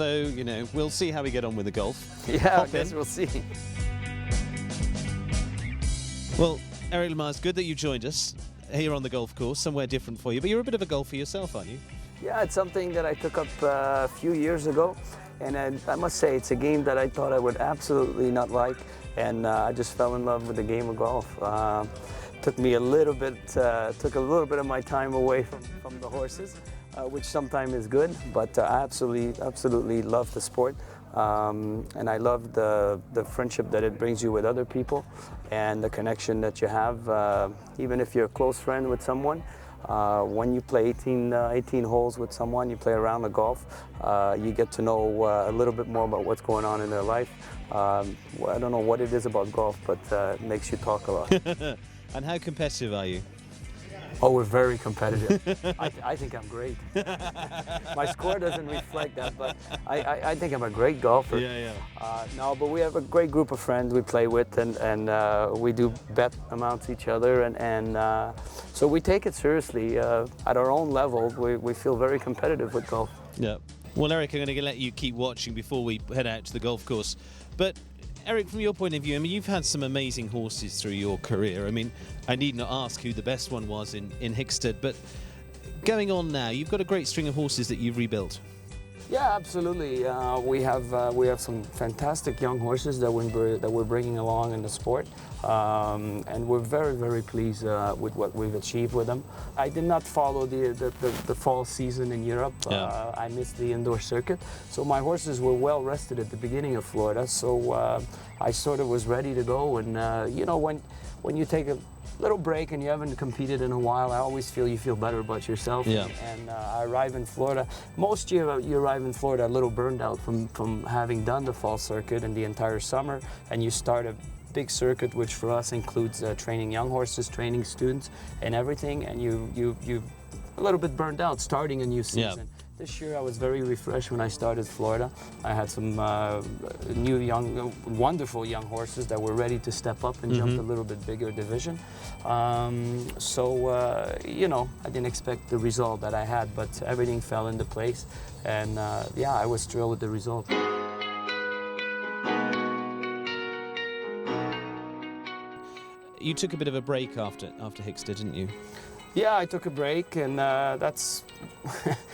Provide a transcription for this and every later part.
so, you know, we'll see how we get on with the golf. Yeah, I guess we'll see. Well, Eric Lamaze, good that you joined us here on the golf course, somewhere different for you, but you're a bit of a golfer yourself, aren't you? Yeah, it's something that I took up a few years ago, and I must say it's a game that I thought I would absolutely not like, and I just fell in love with the game of golf. Took a little bit of my time away from the horses, which sometimes is good, but I absolutely love the sport. And I love the friendship that it brings you with other people and the connection that you have. Even if you're a close friend with someone, when you play 18 holes with someone, you play around the golf, you get to know a little bit more about what's going on in their life. I don't know what it is about golf, but it makes you talk a lot. And how competitive are you? Oh, we're very competitive. I think I'm great. My score doesn't reflect that, but I think I'm a great golfer. Yeah. No, but we have a great group of friends we play with, and we do bet amounts each other, and so we take it seriously. At our own level, we feel very competitive with golf. Yeah. Well, Eric, I'm going to let you keep watching before we head out to the golf course. But Eric, from your point of view, I mean, you've had some amazing horses through your career. I mean, I need not ask who the best one was in Hickstead, but going on now, you've got a great string of horses that you've rebuilt. Yeah, absolutely. We have some fantastic young horses that we're bringing along in the sport, and we're very pleased with what we've achieved with them. I did not follow the fall season in Europe. Yeah. I missed the indoor circuit, so my horses were well rested at the beginning of Florida. So I sort of was ready to go, and you know, when you take a little break and you haven't competed in a while, I always feel you feel better about yourself. Yeah. And I arrive in Florida. Most year you arrive in Florida a little burned out from having done the fall circuit and the entire summer, and you start a big circuit, which for us includes training young horses, training students, and everything. And you a little bit burned out starting a new season. Yeah. This year I was very refreshed when I started Florida. I had some new young, wonderful young horses that were ready to step up and jump a little bit bigger division. So you know, I didn't expect the result that I had, but everything fell into place, and yeah, I was thrilled with the result. You took a bit of a break after Hickstead, didn't you? Yeah, I took a break, and that's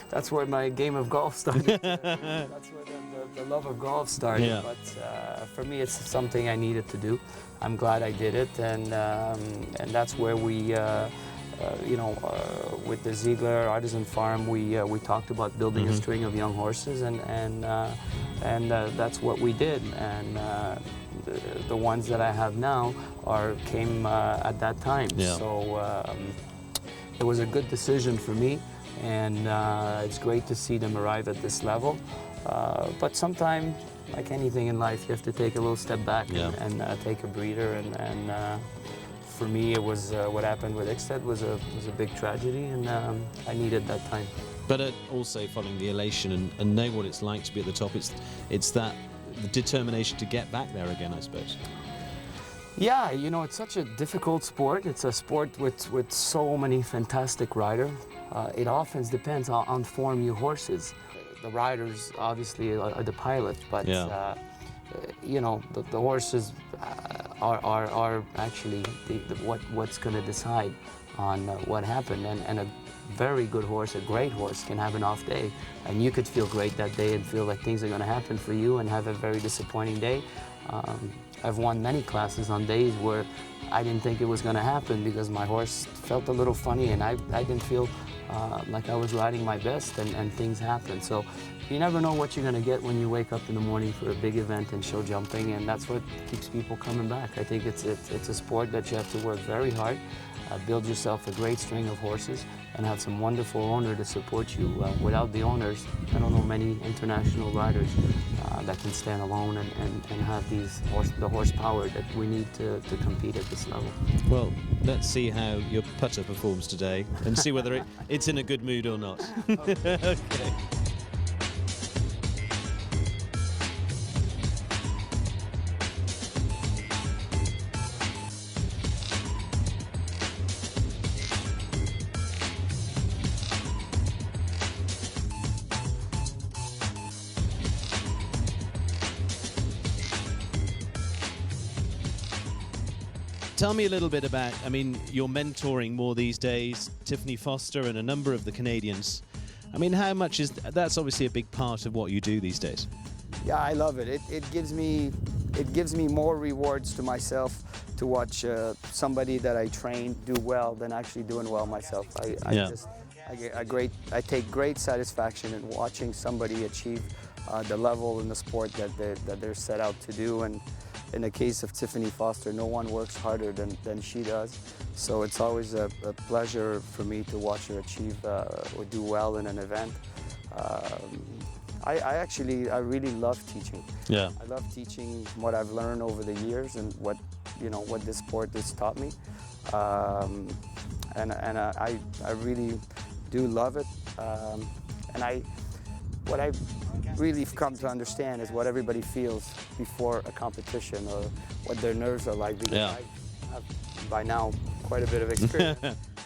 that's where my game of golf started. That's where the love of golf started. Yeah. But for me, it's something I needed to do. I'm glad I did it, and that's where we, you know, with the Ziegler Artisan Farm, we talked about building a string of young horses, and that's what we did. And the ones that I have now came at that time. Yeah. So. It was a good decision for me, and it's great to see them arrive at this level. But sometimes, like anything in life, you have to take a little step back and take a breather. And for me, it was what happened with Hickstead was a big tragedy, and I needed that time. But also following the elation and knowing what it's like to be at the top, it's that determination to get back there again, I suppose. Yeah, you know, it's such a difficult sport. It's a sport with so many fantastic riders. It often depends on form your horses. The riders obviously are the pilots, but you know, the horses are actually what's going to decide on what happened. And a very good horse, a great horse, can have an off day, and you could feel great that day and feel like things are going to happen for you, and have a very disappointing day. I've won many classes on days where I didn't think it was going to happen because my horse felt a little funny, and I didn't feel like I was riding my best, and things happen. So you never know what you're going to get when you wake up in the morning for a big event and show jumping, and that's what keeps people coming back. I think it's a sport that you have to work very hard, build yourself a great string of horses, and have some wonderful owner to support you. Without the owners, I don't know many international riders that can stand alone and have the horsepower that we need to compete at this level. Well, let's see how your putter performs today and see whether it's in a good mood or not. Okay. Tell me a little bit about, I mean, you're mentoring more these days, Tiffany Foster and a number of the Canadians. I mean, how much is, that's obviously a big part of what you do these days. Yeah, I love it. It gives me more rewards to myself to watch somebody that I train do well than actually doing well myself. I take great satisfaction in watching somebody achieve the level in the sport that they're set out to do. And in the case of Tiffany Foster, no one works harder than she does. So it's always a pleasure for me to watch her achieve or do well in an event. I really love teaching. Yeah. I love teaching what I've learned over the years and what this sport has taught me. I really do love it. What I really come to understand is what everybody feels before a competition or what their nerves are like, because I have by now quite a bit of experience.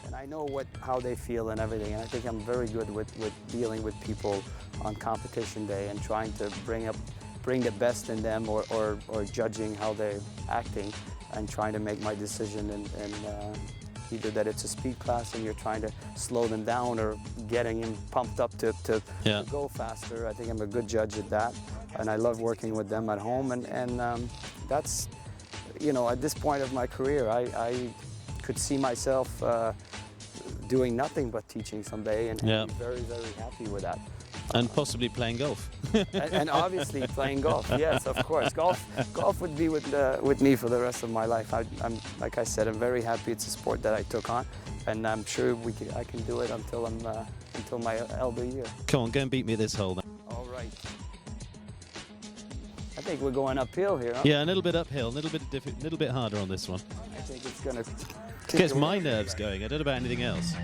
And I know how they feel and everything, and I think I'm very good with dealing with people on competition day and trying to bring the best in them, or judging how they're acting and trying to make my decision, and either that it's a speed class and you're trying to slow them down or getting them pumped up to go faster. I think I'm a good judge at that, and I love working with them at home, and that's, at this point of my career, I could see myself doing nothing but teaching someday, and be very, very happy with that. And possibly playing golf. and obviously playing golf, yes, of course. Golf would be with me for the rest of my life. I'm like I said, I'm very happy it's a sport that I took on, and I'm sure I can do it until my elder year. Come on, go and beat me this hole then. All right. I think we're going uphill here, huh? Yeah, a little bit uphill, a little bit harder on this one. I think it's gonna gets my nerves going. I don't know about anything else.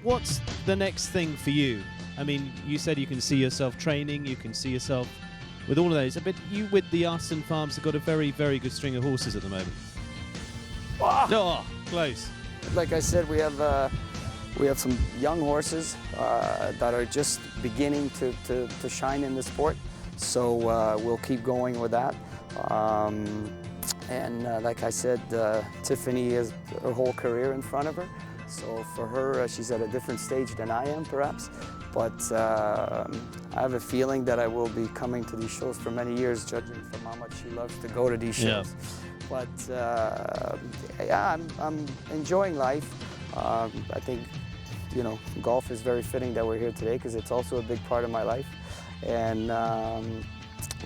What's the next thing for you? I mean, you said you can see yourself training, you can see yourself with all of those. But you with the Artisan Farms have got a very, very good string of horses at the moment. Oh, close. Like I said, we have some young horses that are just beginning to shine in the sport. So we'll keep going with that. Like I said, Tiffany has her whole career in front of her. So for her, she's at a different stage than I am, perhaps. But I have a feeling that I will be coming to these shows for many years, judging from how much she loves to go to these shows. But yeah, I'm enjoying life. I think, golf is very fitting that we're here today, because it's also a big part of my life. And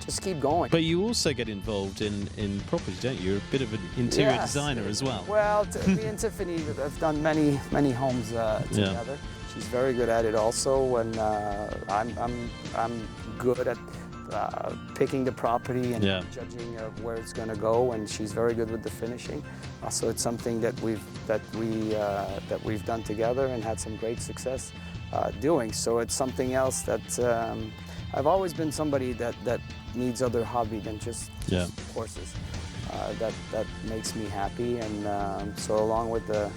just keep going. But you also get involved in property, don't you? You're a bit of an interior designer as well. Well, me and Tiffany have done many homes together. She's very good at it also, and I'm good at picking the property and judging where it's going to go, and she's very good with the finishing. So it's something that we've done together and had some great success doing. So it's something else that I've always been somebody that needs other hobby than just horses. That makes me happy, and so along with the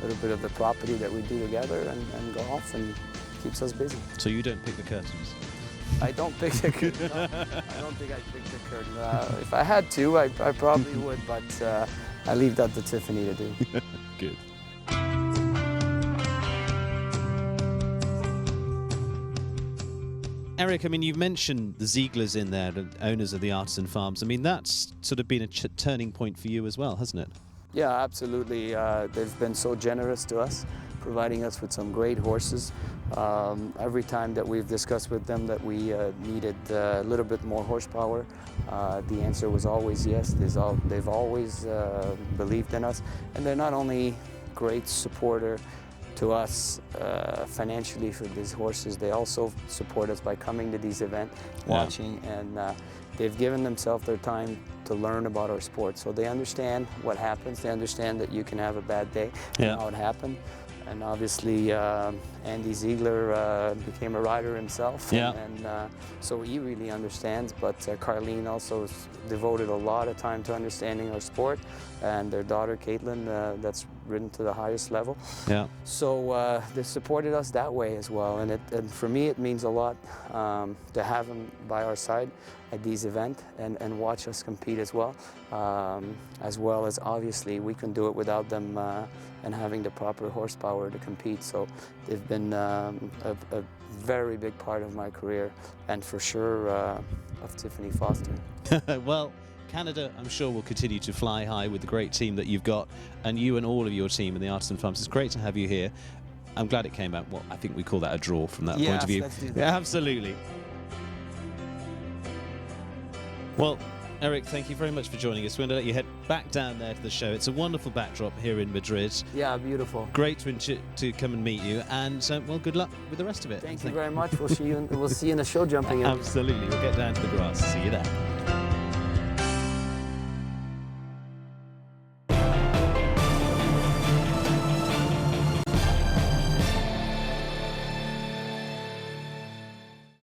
little bit of the property that we do together and golf, and keeps us busy. So you don't pick the curtains? I don't pick the curtain. No, I don't think I'd pick the curtain. If I had to, I probably would, but I leave that to Tiffany to do. Good. Eric, I mean, you've mentioned the Zieglers in there, the owners of the Artisan Farms. I mean, that's sort of been a turning point for you as well, hasn't it? Yeah, absolutely. They've been so generous to us, providing us with some great horses. Every time that we've discussed with them that we needed a little bit more horsepower, the answer was always yes. They've always believed in us, and they're not only great supporter to us financially for these horses, they also support us by coming to these events, watching, and they've given themselves their time to learn about our sport. So they understand what happens, they understand that you can have a bad day, and how it happened. And obviously Andy Ziegler became a rider himself, and so he really understands. But Carlene also devoted a lot of time to understanding our sport, and their daughter Caitlin, that's ridden to the highest level. Yeah. So they supported us that way as well, and for me it means a lot to have them by our side at these events and watch us compete as well as obviously we can do it without them and having the proper horsepower to compete. So they've been a very big part of my career, and for sure of Tiffany Foster. Well, Canada, I'm sure, will continue to fly high with the great team that you've got, and you and all of your team in the Artisan Farms. It's great to have you here. I'm glad it came out. Well, I think we call that a draw from that point of view. Let's do that. Yeah, absolutely. Well, Eric, thank you very much for joining us. We're going to let you head back down there to the show. It's a wonderful backdrop here in Madrid. Yeah, beautiful. Great to come and meet you, and well, good luck with the rest of it. Thank you very much. We'll see you in the show jumping. Absolutely. We'll get down to the grass. See you there.